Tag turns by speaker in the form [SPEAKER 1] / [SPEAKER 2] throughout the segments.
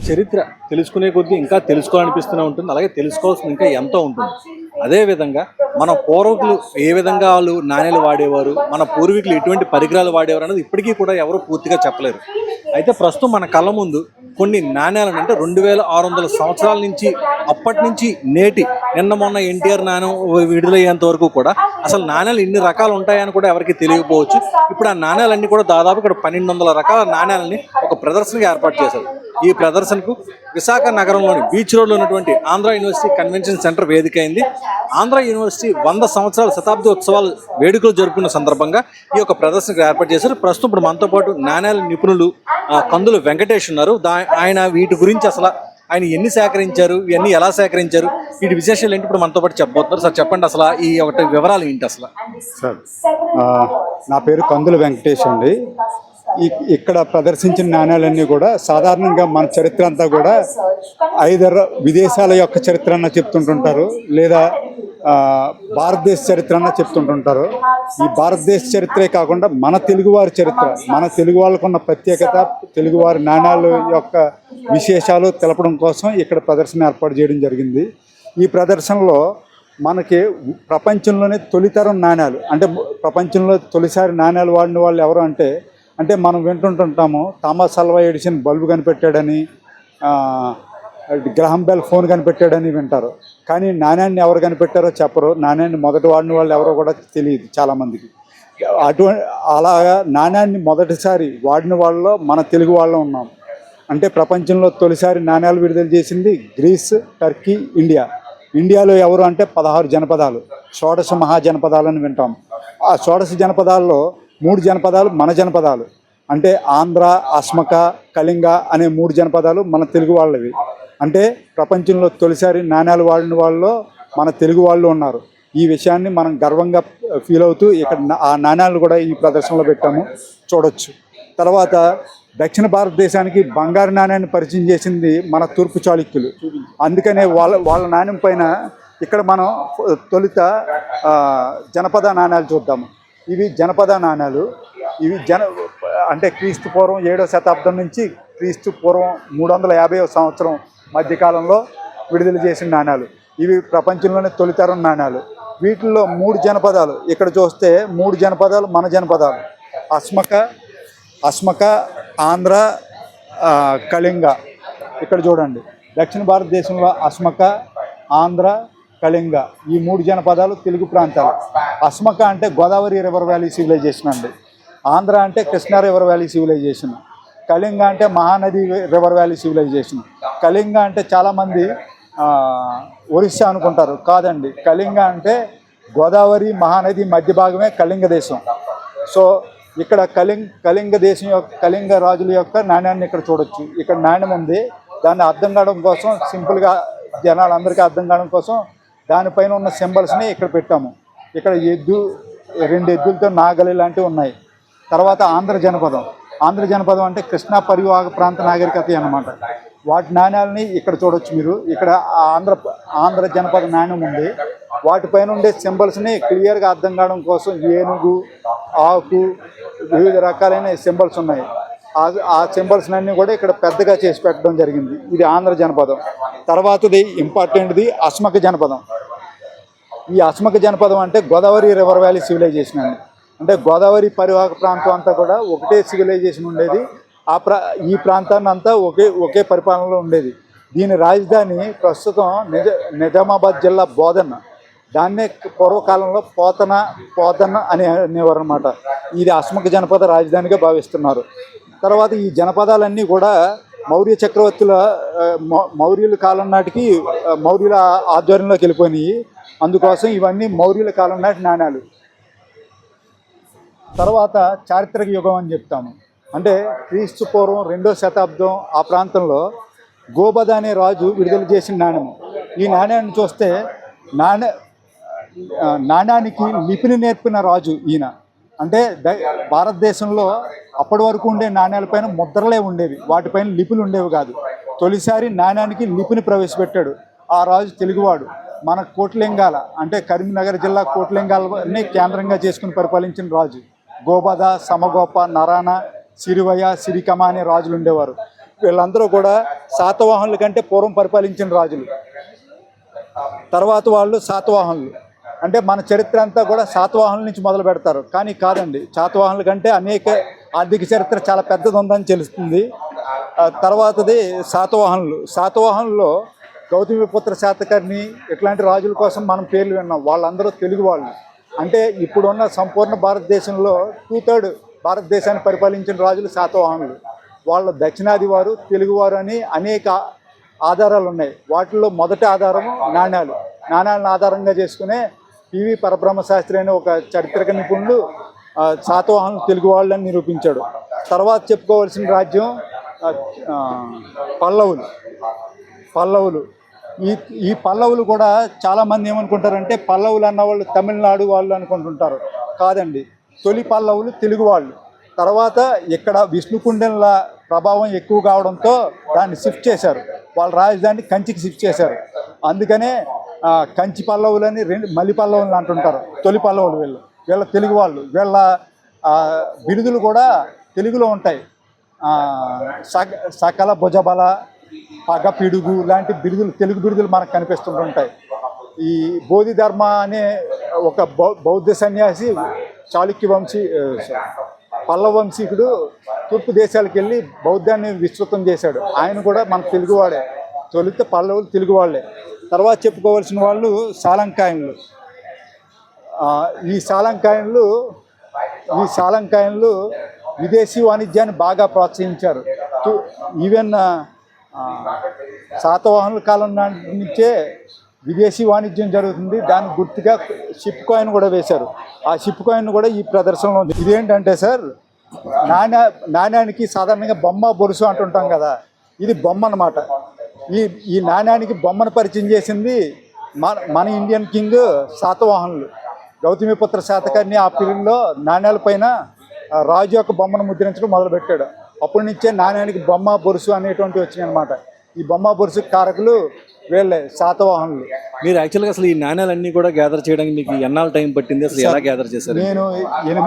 [SPEAKER 1] చరిత్ర తెలుసుకునే కొద్దీ ఇంకా తెలుసుకోవాలనిపిస్తూనే ఉంటుంది. అలాగే తెలుసుకోవాల్సింది ఇంకా ఎంతో ఉంటుంది. అదేవిధంగా మన పూర్వీకులు ఏ విధంగా వాళ్ళు నాణేలు వాడేవారు, మన పూర్వీకులు ఎటువంటి పరికరాలు వాడేవారు అనేది ఇప్పటికీ కూడా ఎవరు పూర్తిగా చెప్పలేరు. అయితే ప్రస్తుతం మన కళ్ళ ముందు కొన్ని నాణ్యాలను అంటే 2600 సంవత్సరాల నుంచి అప్పటి నుంచి నేటి నిన్న మొన్న ఎన్టీఆర్ నాణ్యం విడుదలయ్యేంత వరకు కూడా అసలు నాణ్యాలు ఇన్ని రకాలు ఉంటాయని కూడా ఎవరికి తెలియకపోవచ్చు. ఇప్పుడు ఆ నాణ్యాలన్నీ కూడా దాదాపు ఇక్కడ 1200 రకాల నాణ్యాలని ఒక ప్రదర్శనగా ఏర్పాటు చేశారు. ఈ ప్రదర్శనకు విశాఖ నగరంలోని బీచ్ రోడ్లో ఉన్నటువంటి ఆంధ్ర యూనివర్సిటీ కన్వెన్షన్ సెంటర్ వేదిక అయింది. ఆంధ్ర యూనివర్సిటీ 100 సంవత్సరాల శతాబ్ది ఉత్సవాలు వేడుకలు జరుపుకున్న సందర్భంగా ఈ యొక్క ప్రదర్శనకు ఏర్పాటు చేశారు. ప్రస్తుతం ఇప్పుడు మనతో పాటు నాణ్యాల నిపుణులు కందులు వెంకటేష్ ఉన్నారు. ఆయన వీటి గురించి అసలు ఆయన ఎన్ని సేకరించారు, ఇవన్నీ ఎలా సేకరించారు, వీటి విశేషాలు ఏంటి ఇప్పుడు మనతో పాటు చెప్పబోతున్నారు. సార్ చెప్పండి, అసలు ఈ ఒకటి వివరాలు ఏంటి అసలు?
[SPEAKER 2] సార్, నా పేరు కందులు వెంకటేష్ అండి. ఇక్కడ ప్రదర్శించిన నాణ్యాలన్నీ కూడా సాధారణంగా మన చరిత్ర అంతా కూడా ఐదర్ విదేశాల యొక్క చరిత్ర అన్న చెప్తుంటుంటారు, లేదా భారతదేశ చరిత్ర అన్న చెప్తుంటుంటారు. ఈ భారతదేశ చరిత్రే కాకుండా మన తెలుగువారి చరిత్ర, మన తెలుగు వాళ్ళకు ఉన్న ప్రత్యేకత, తెలుగువారి నాణ్యాల యొక్క విశేషాలు తెలపడం కోసం ఇక్కడ ప్రదర్శన ఏర్పాటు చేయడం జరిగింది. ఈ ప్రదర్శనలో మనకి ప్రపంచంలోనే తొలితరం నాణ్యాలు, అంటే ప్రపంచంలో తొలిసారి నాణ్యాలు వాడిన వాళ్ళు ఎవరు అంటే మనం వింటుంటుంటాము, థామస్ అల్వా ఎడిసన్ బల్బు కనిపెట్టాడని, గ్రహం బెల్ ఫోన్ కనిపెట్టాడని వింటారు. కానీ నాణ్యాన్ని ఎవరు కనిపెట్టారో చెప్పరు. నాణ్యాన్ని మొదటి వాడిన వాళ్ళు ఎవరో కూడా తెలియదు చాలామందికి. అలాగా నాణ్యాన్ని మొదటిసారి వాడిన వాళ్ళలో మన తెలుగు వాళ్ళు ఉన్నాం. అంటే ప్రపంచంలో తొలిసారి నాణ్యాలు విడుదల చేసింది గ్రీస్, టర్కీ, ఇండియా. ఇండియాలో ఎవరు అంటే 16 జనపదాలు, షోడశ మహాజనపదాలని వింటాం. ఆ షోడశ జనపదాల్లో 3 జనపదాలు మన జనపదాలు, అంటే ఆంధ్ర, అస్మక, కళింగ అనే 3 జనపదాలు మన తెలుగు వాళ్ళవి. అంటే ప్రపంచంలో తొలిసారి నాణ్యాలు వాడిన వాళ్ళలో మన తెలుగు వాళ్ళు ఉన్నారు. ఈ విషయాన్ని మనం గర్వంగా ఫీల్ అవుతూ ఇక్కడ ఆ నాణ్యాలు కూడా ఈ ప్రదర్శనలో పెట్టాము, చూడొచ్చు. తర్వాత దక్షిణ భారతదేశానికి బంగారు నాణ్యాన్ని పరిచయం చేసింది మన తూర్పు చాళుక్యులు. అందుకనే వాళ్ళ నాణ్యం పైన ఇక్కడ మనం తొలుత జనపద నాణ్యాలు చూద్దాము. ఇవి జనపద నాణ్యాలు. ఇవి అంటే క్రీస్తు పూర్వం 7వ శతాబ్దం నుంచి క్రీస్తు పూర్వం 350వ సంవత్సరం మధ్యకాలంలో విడుదల చేసిన నాణ్యాలు. ఇవి ప్రపంచంలోనే తొలితరం నాణ్యాలు. వీటిల్లో 3 జనపదాలు ఇక్కడ చూస్తే 3 జనపదాలు మన జనపదాలు, అస్మక, ఆంధ్ర, కళింగ. ఇక్కడ చూడండి, దక్షిణ భారతదేశంలో అస్మక, ఆంధ్ర, కళింగ ఈ 3 జనపదాలు తెలుగు ప్రాంతాలు. అస్మక అంటే గోదావరి రివర్ వ్యాలీ సివిలైజేషన్ అండి. ఆంధ్ర అంటే Krishna river valley civilisation. Kalinga అంటే Mahanadi river valley civilisation. Kalinga అంటే చాలామంది ఒరిస్సా అనుకుంటారు, కాదండి. కళింగ అంటే గోదావరి మహానది మధ్య భాగమే కళింగ దేశం. సో ఇక్కడ కళింగ దేశం యొక్క కళింగ రాజుల యొక్క నాణ్యాన్ని ఇక్కడ చూడొచ్చు. ఇక్కడ నాణ్యం ఉంది, దాన్ని అర్థం కావడం కోసం, సింపుల్గా జనాలందరికీ అర్థం కావడం కోసం దానిపైన ఉన్న సింబల్స్ని ఇక్కడ పెట్టాము. ఇక్కడ 2 ఎద్దులతో నాగలి లాంటివి ఉన్నాయి. తర్వాత ఆంధ్ర జనపదం అంటే కృష్ణా పరివాహక ప్రాంత నాగరికత అన్నమాట. వాటి నాణ్యాలని ఇక్కడ చూడొచ్చు మీరు. ఇక్కడ ఆంధ్ర జనపద నాణ్యం ఉంది. వాటిపైన ఉండే సింబల్స్ని క్లియర్గా అర్థం కావడం కోసం ఏనుగు, ఆకు, వివిధ రకాలైన సింబల్స్ ఉన్నాయి. ఆ సింబల్స్ అన్నీ కూడా ఇక్కడ పెద్దగా చేసి పెట్టడం జరిగింది. ఇది ఆంధ్ర జనపదం. తర్వాతది ఇంపార్టెంట్ది అస్మక జనపదం. ఈ అస్మక జనపదం అంటే గోదావరి రివర్ వ్యాలీ సివిలైజేషన్ అండి. అంటే గోదావరి పరివాహక ప్రాంతం అంతా కూడా ఒకటే సివిలైజేషన్ ఉండేది. ఈ ప్రాంతాన్ని అంతా ఒకే పరిపాలనలో ఉండేది. దీని రాజధాని ప్రస్తుతం నిజామాబాద్ జిల్లా బోధన్. దాన్నే పూర్వకాలంలో పోతన అనేవారు అనమాట. ఇది అస్మక జనపద రాజధానిగా భావిస్తున్నారు. తర్వాత ఈ జనపదాలన్నీ కూడా మౌర్య చక్రవర్తుల మౌర్యుల కాలం నాటికి మౌర్యుల ఆధ్వర్యంలోకి వెళ్ళిపోయినాయి. అందుకోసం ఇవన్నీ మౌర్యుల కాలం నాటి నాణ్యాలు. తర్వాత చారిత్రక యుగం అని చెప్తాము. అంటే క్రీస్తు పూర్వం 2వ శతాబ్దం ఆ ప్రాంతంలో గోబద అనే రాజు విడుదల చేసిన నాణ్యము. ఈ నాణ్యాన్ని చూస్తే నాణ్యానికి లిపిని నేర్పిన రాజు ఈయన. అంటే భారతదేశంలో అప్పటి వరకు ఉండే నాణ్యాలపైన ముద్రలే ఉండేవి, వాటిపైన లిపులు ఉండేవి కాదు. తొలిసారి నాణ్యానికి లిపిని ప్రవేశపెట్టాడు ఆ రాజు తెలుగువాడు. మన కోట్లింగాల అంటే కరీంనగర్ జిల్లా కోట్లింగాలని కేంద్రంగా చేసుకుని పరిపాలించిన రాజు. గోబద, సమగోప, నరాన, సిరివయ, సిరికమ అనే రాజులు ఉండేవారు. వీళ్ళందరూ కూడా శాతవాహనుల కంటే పూర్వం పరిపాలించిన రాజులు. తర్వాత వాళ్ళు శాతవాహనులు. అంటే మన చరిత్ర అంతా కూడా శాతవాహనుల నుంచి మొదలు పెడతారు, కానీ కాదండి. శాతవాహనుల కంటే అనేక ఆర్థిక చరిత్ర చాలా పెద్దది ఉందని తెలుస్తుంది. తర్వాతది శాతవాహనులు. శాతవాహనుల్లో గౌతమిపుత్ర శాతకర్ణి ఇట్లాంటి రాజుల కోసం మనం పేర్లు విన్నాం. వాళ్ళందరూ తెలుగు వాళ్ళు. అంటే ఇప్పుడున్న సంపూర్ణ భారతదేశంలో 2/3 భారతదేశాన్ని పరిపాలించిన రాజులు శాతవాహనులు. వాళ్ళ దక్షిణాది వారు, తెలుగువారు అని అనేక ఆధారాలు ఉన్నాయి. వాటిల్లో మొదటి ఆధారము నాణ్యాలు. నాణ్యాలను ఆధారంగా చేసుకునే పివి పరబ్రహ్మ శాస్త్రి అనే ఒక చారిత్రక నిపుణుడు శాతవాహనులు తెలుగు వాళ్ళని నిరూపించాడు. తర్వాత చెప్పుకోవాల్సిన రాజ్యం పల్లవులు. ఈ పల్లవులు కూడా చాలామంది ఏమనుకుంటారంటే పల్లవులు అన్నవాళ్ళు తమిళనాడు వాళ్ళు అనుకుంటుంటారు. కాదండి, తొలి పల్లవులు తెలుగు వాళ్ళు. తర్వాత ఇక్కడ విష్ణుకుండెన్ల ప్రభావం ఎక్కువ కావడంతో దాన్ని షిఫ్ట్ చేశారు. వాళ్ళ రాజధాని కంచికి షిఫ్ట్ చేశారు. అందుకనే కంచి పల్లవులని మలి పల్లవులు అంటుంటారు. తొలి పల్లవులు వీళ్ళ తెలుగు వాళ్ళు. వీళ్ళ బిరుదులు కూడా తెలుగులో ఉంటాయి. సకల భుజబల, పగ పిడుగు లాంటి బిరుదులు, తెలుగు బిరుదులు మనకు కనిపిస్తుంటాయి. ఈ బోధిధర్మ అనే ఒక బౌద్ధ సన్యాసి చాళుక్య పల్లవ వంశీకుడు తూర్పు దేశాలకు వెళ్ళి బౌద్ధాన్ని విస్తృతం చేశాడు. ఆయన కూడా మన తెలుగువాడే. తొలిత పల్లవులు తెలుగు వాళ్ళే. తర్వాత చెప్పుకోవాల్సిన వాళ్ళు సాలంకాయన్లు. ఈ సాలంకాయన్లు విదేశీ వాణిజ్యాన్ని బాగా ప్రోత్సహించారు. ఈవెన్ శాతవాహనుల కాలం నుంచే విదేశీ వాణిజ్యం జరుగుతుంది. దానికి గుర్తుగా షిప్ కాయిన్ కూడా వేశారు. ఆ షిప్ కాయిన్ కూడా ఈ ప్రదర్శనలో ఉంది. ఇదేంటంటే సార్, నాణ్యానికి సాధారణంగా బొమ్మ బొరుసు అంటుంటాం కదా, ఇది బొమ్మ అన్నమాట. ఈ నాణ్యానికి బొమ్మను పరిచయం చేసింది మన ఇండియన్ కింగ్ శాతవాహనులు. గౌతమిపుత్ర శాతకర్ణి ఆ పీరియడ్లో నాణ్యాలపైన రాజు యొక్క బొమ్మను ముద్రించడం మొదలుపెట్టాడు. అప్పటి నుంచే నాణ్యానికి బొమ్మ బొరుసు అనేటువంటివి వచ్చినాయి అనమాట. ఈ బొమ్మ బొరుసు కారకులు వీళ్ళే శాతవాహనులు.
[SPEAKER 1] మీరు యాక్చువల్గా అసలు ఈ నాణ్యాలన్నీ కూడా గ్యాదర్ చేయడానికి మీకు ఎన్నాళ్ళు టైం పట్టింది? అసలు ఎలా గ్యాదర్ చేశారు?
[SPEAKER 2] నేను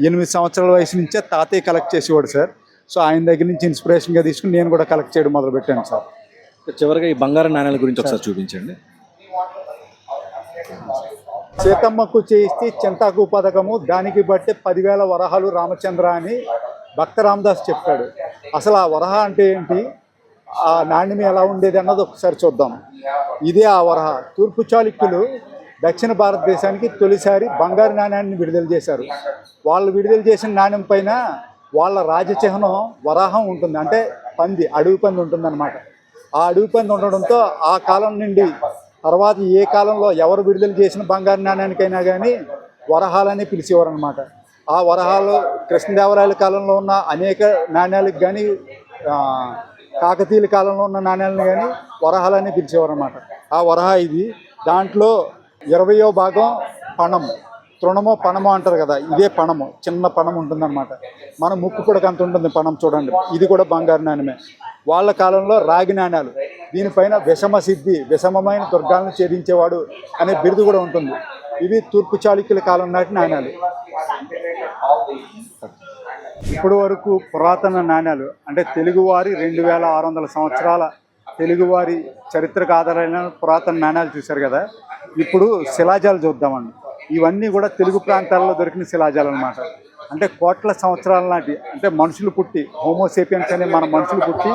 [SPEAKER 2] 8 సంవత్సరాల వయసు నుంచే తాతయ్య కలెక్ట్ చేసేవాడు సార్. సో ఆయన దగ్గర నుంచి ఇన్స్పిరేషన్గా తీసుకుని నేను కూడా కలెక్ట్ చేయడం మొదలుపెట్టాను సార్.
[SPEAKER 1] చివరిగా ఈ బంగారు నాణ్యాల గురించి ఒకసారి చూపించండి.
[SPEAKER 2] సీతమ్మకు చేయిస్తే చింతాకు పథకము, దానికి బట్టి 10,000 వరహాలు రామచంద్ర అని భక్త రామదాస్ చెప్పాడు. అసలు ఆ వరహ అంటే ఏంటి, ఆ నాణ్యం ఎలా ఉండేది అన్నది ఒకసారి చూద్దాం. ఇదే ఆ వరహ. తూర్పు చాళుక్యులు దక్షిణ భారతదేశానికి తొలిసారి బంగారు నాణ్యాన్ని విడుదల చేశారు. వాళ్ళు విడుదల చేసిన నాణ్యం పైన వాళ్ళ రాజచిహ్నం వరాహం ఉంటుంది. అంటే పంది, అడవి పంది ఉంటుందన్నమాట. ఆ అడవి పంది ఉండడంతో ఆ కాలం నుండి తర్వాత ఏ కాలంలో ఎవరు విడుదల చేసిన బంగారు నాణ్యానికైనా కానీ వరహాలని పిలిచేవారు అనమాట. ఆ వరహాలు కృష్ణదేవరాయల కాలంలో ఉన్న అనేక నాణ్యాలకు కానీ, కాకతీయుల కాలంలో ఉన్న నాణ్యాలను కానీ వరహాలని పిలిచేవారు అనమాట. ఆ వరహ ఇది. దాంట్లో 20వ భాగం పణం, తృణమో పణమో అంటారు కదా, ఇదే పణము. చిన్న పణం ఉంటుందన్నమాట. మన ముక్కు కూడా అంత ఉంటుంది పణం. చూడండి, ఇది కూడా బంగారు నాణ్యమే. వాళ్ళ కాలంలో రాగి నాణ్యాలు. దీనిపైన విషమ సిద్ధి, విషమమైన దుర్గాలను ఛేదించేవాడు అనే బిరుదు కూడా ఉంటుంది. ఇవి తూర్పు చాళుక్యుల కాలం నాటి నాణ్యాలు. ఇప్పటి వరకు పురాతన నాణ్యాలు అంటే తెలుగువారి 2600 సంవత్సరాల తెలుగువారి చరిత్రకు ఆధారమైన పురాతన నాణ్యాలు చూశారు కదా. ఇప్పుడు శిలాజాలు చూద్దామండి. ఇవన్నీ కూడా తెలుగు ప్రాంతాల్లో దొరికిన శిలాజాలు అన్నమాట. అంటే కోట్ల సంవత్సరాల నాటి, అంటే మనుషులు పుట్టి, హోమోసేపియన్స్ అనే మన మనుషులు పుట్టి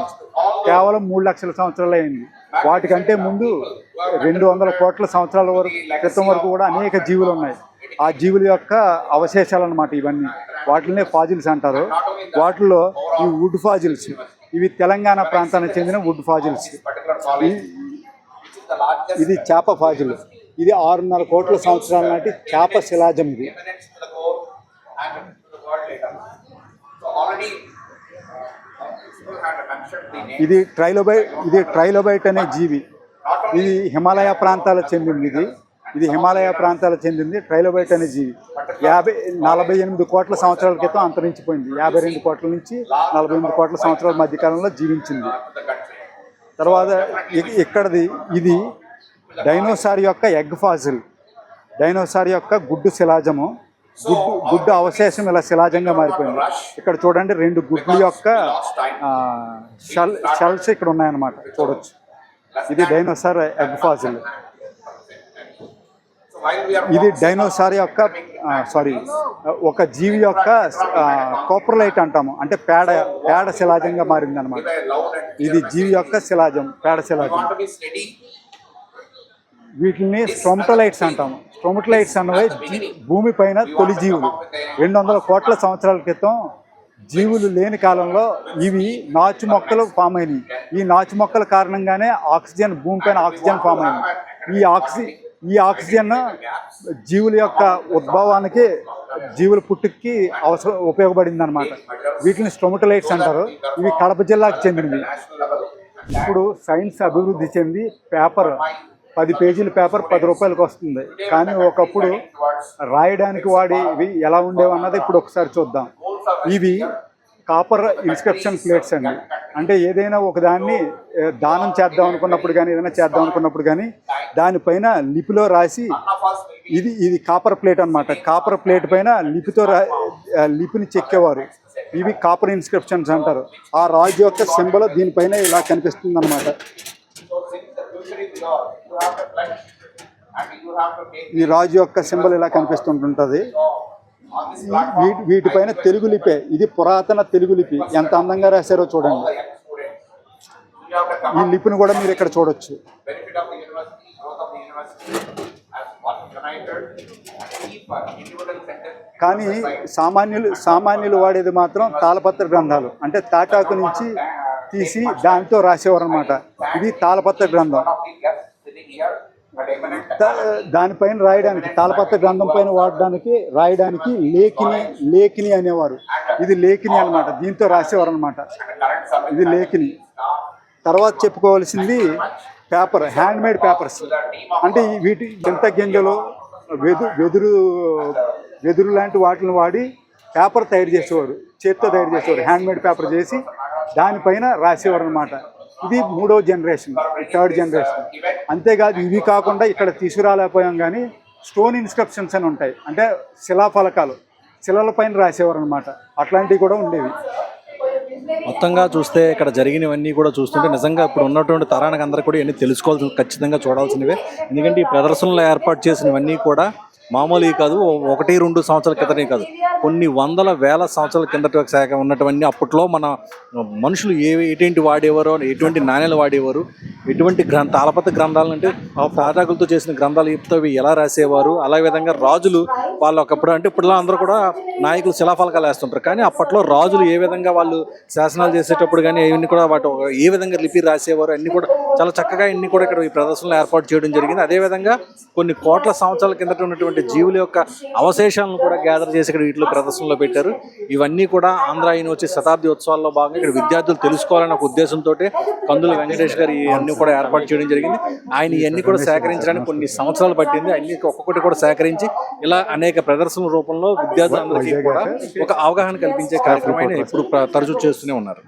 [SPEAKER 2] కేవలం 3 లక్షల సంవత్సరాలు అయింది. వాటికంటే ముందు 200 కోట్ల సంవత్సరాల క్రితం వరకు కూడా అనేక జీవులు ఉన్నాయి. ఆ జీవుల యొక్క అవశేషాలు అన్నమాట ఇవన్నీ. వాటినే ఫాజిల్స్ అంటారు. వాటిల్లో ఈ వుడ్ ఫాజిల్స్, ఇవి తెలంగాణ ప్రాంతానికి చెందిన వుడ్ ఫాజిల్స్. ఇది చేప ఫాజిల్. ఇది 6.5 కోట్ల సంవత్సరాల నాటి చేప శిలాజం. ఇది ట్రైలోబైట్ అనే జీవి. ఇది హిమాలయ ప్రాంతాలకు చెందింది. ఇది హిమాలయ ప్రాంతాలకు చెందింది ట్రైలోబైట్ అనే జీవి. 48 కోట్ల సంవత్సరాల క్రితం అంతరించిపోయింది. 52 కోట్ల నుంచి 48 కోట్ల సంవత్సరాల మధ్యకాలంలో జీవించింది. తర్వాత ఇక్కడది ఇది డైనోసార్ యొక్క ఎగ్ ఫాసిల్, డైనోసార్ యొక్క గుడ్డు శిలాజము. గుడ్డు అవశేషం ఇలా శిలాజంగా మారిపోయింది. ఇక్కడ చూడండి 2 గుడ్ల యొక్క షెల్స్ ఇక్కడ ఉన్నాయన్నమాట, చూడొచ్చు. ఇది డైనోసార్ ఎగ్ ఫాసిల్. ఇది డైనోసార్ యొక్క ఒక జీవి యొక్క కోప్రలైట్ అంటాము, అంటే పేడ శిలాజంగా మారింది అనమాట. ఇది జీవి యొక్క శిలాజం, పేడ శిలాజం. వీటిని స్ట్రోమటోలైట్స్ అంటాము. స్ట్రోమటోలైట్స్ అన్నవి భూమి పైన తొలి జీవులు. 200 కోట్ల సంవత్సరాల క్రితం జీవులు లేని కాలంలో ఇవి నాచు మొక్కలు ఫామ్ అయినాయి. ఈ నాచు మొక్కల కారణంగానే ఆక్సిజన్, భూమి పైన ఆక్సిజన్ ఫామ్ అయింది. ఈ ఆక్సిజన్ జీవుల యొక్క ఉద్భవానికి, జీవుల పుట్టుకి ఉపయోగపడింది అనమాట. వీటిని స్ట్రోమటోలైట్స్ అంటారు. ఇవి కడప జిల్లాకు చెందినవి. ఇప్పుడు సైన్స్ అభివృద్ధి చెంది పేపర్ 10 పేజీల పేపర్ 10 రూపాయలకు వస్తుంది. కానీ ఒకప్పుడు రాయడానికి ఇవి ఎలా ఉండేవి అన్నది ఇప్పుడు ఒకసారి చూద్దాం. ఇవి కాపర్ ఇన్స్క్రిప్షన్ ప్లేట్స్ అండి. అంటే ఏదైనా ఒకదాన్ని దానం చేద్దాం అనుకున్నప్పుడు కానీ, ఏదైనా చేద్దాం అనుకున్నప్పుడు కానీ దానిపైన లిపిలో రాసి, ఇది కాపర్ ప్లేట్ అనమాట. కాపర్ ప్లేట్ పైన లిపిని చెక్కేవారు. ఇవి కాపర్ ఇన్స్క్రిప్షన్స్ అంటారు. ఆ రాజు యొక్క సింబల్ దీనిపైన ఇలా కనిపిస్తుంది అనమాట. ఈ రాజు యొక్క సింబల్ ఇలా కనిపిస్తుంటుంది. వీటిపైన తెలుగు లిపే. ఇది పురాతన తెలుగు లిపి. ఎంత అందంగా రాశారో చూడండి. ఈ లిపిని కూడా మీరు ఇక్కడ చూడొచ్చు. కానీ సామాన్యులు వాడేది మాత్రం తాళపత్ర గ్రంథాలు, అంటే తాటాకు నుంచి తీసి దాంతో రాసేవారు అనమాట. ఇది తాళపత్ర గ్రంథం. దానిపైన రాయడానికి, తాళపత్ర గ్రంథం పైన రాయడానికి లేఖిని అనేవారు. ఇది లేఖిని అనమాట. దీంతో రాసేవారు అనమాట. ఇది లేఖిని. తర్వాత చెప్పుకోవాల్సింది పేపర్, హ్యాండ్ మేడ్ పేపర్స్. అంటే వీటి చింత గింజలు, వెదురు లాంటి వాటిని వాడి పేపర్ తయారు చేసేవారు. చేతితో తయారు చేసేవారు. హ్యాండ్ మేడ్ పేపర్ చేసి దానిపైన రాసేవారు అనమాట. ఇది 3వ జనరేషన్, 3rd జనరేషన్. అంతేకాదు, ఇవి కాకుండా ఇక్కడ తీసుకురాలేకపోయాం కానీ స్టోన్ ఇన్స్క్రిప్షన్స్ అని ఉంటాయి. అంటే శిలాఫలకాలు, శిలల పైన రాసేవారు అనమాట. అట్లాంటివి కూడా ఉండేవి.
[SPEAKER 1] మొత్తంగా చూస్తే ఇక్కడ జరిగినవన్నీ కూడా చూస్తుంటే నిజంగా ఇప్పుడు ఉన్నటువంటి తరానికి అందరూ కూడా ఇవన్నీ తెలుసుకోవాల్సి, ఖచ్చితంగా చూడాల్సినవే. ఎందుకంటే ఈ ప్రదర్శనలో ఏర్పాటు చేసినవన్నీ కూడా మామూలు కాదు. 1-2 సంవత్సరాల క్రితమే కాదు, కొన్ని వందల వేల సంవత్సరాల కిందట ఉన్నటువంటి అప్పట్లో మన మనుషులు ఎటువంటి వాడేవారు, ఎటువంటి నాణ్యాలు వాడేవారు, ఎటువంటి తాళపత్ర గ్రంథాలు అంటే తాటాకులతో చేసిన గ్రంథాలు చెప్తావి ఎలా రాసేవారు. అలా విధంగా రాజులు వాళ్ళు ఒకప్పుడు, అంటే ఇప్పుడులా అందరూ కూడా నాయకులు శిలాఫలకాలు వేస్తుంటారు. కానీ అప్పట్లో రాజులు ఏ విధంగా వాళ్ళు శాసనాలు చేసేటప్పుడు కానీ ఇవన్నీ కూడా వాటి ఏ విధంగా లిపి రాసేవారు అన్ని కూడా చాలా చక్కగా ఇన్ని కూడా ఇక్కడ ఈ ప్రదర్శనలో ఏర్పాటు చేయడం జరిగింది. అదేవిధంగా కొన్ని కోట్ల సంవత్సరాల కిందట ఉన్నటువంటి జీవుల యొక్క అవశేషాలను కూడా గ్యాదర్ చేసి ఇక్కడ వీటిలో ప్రదర్శనలో పెట్టారు. ఇవన్నీ కూడా ఆంధ్ర యూనివర్సిటీ శతాబ్ది ఉత్సవాల్లో భాగంగా ఇక్కడ విద్యార్థులు తెలుసుకోవాలనే ఒక ఉద్దేశంతో కందుల వెంకటేష్ గారు ఇవన్నీ కూడా ఏర్పాటు చేయడం జరిగింది. ఆయన ఇవన్నీ కూడా సేకరించడానికి కొన్ని సంవత్సరాలు పట్టింది. అన్ని ఒక్కొక్కటి కూడా సేకరించి ఇలా అనేక ప్రదర్శనల రూపంలో విద్యార్థులందరికీ కూడా ఒక అవగాహన కల్పించే కార్యక్రమాన్ని ఇప్పుడు తరచూ చేస్తూనే ఉన్నారు.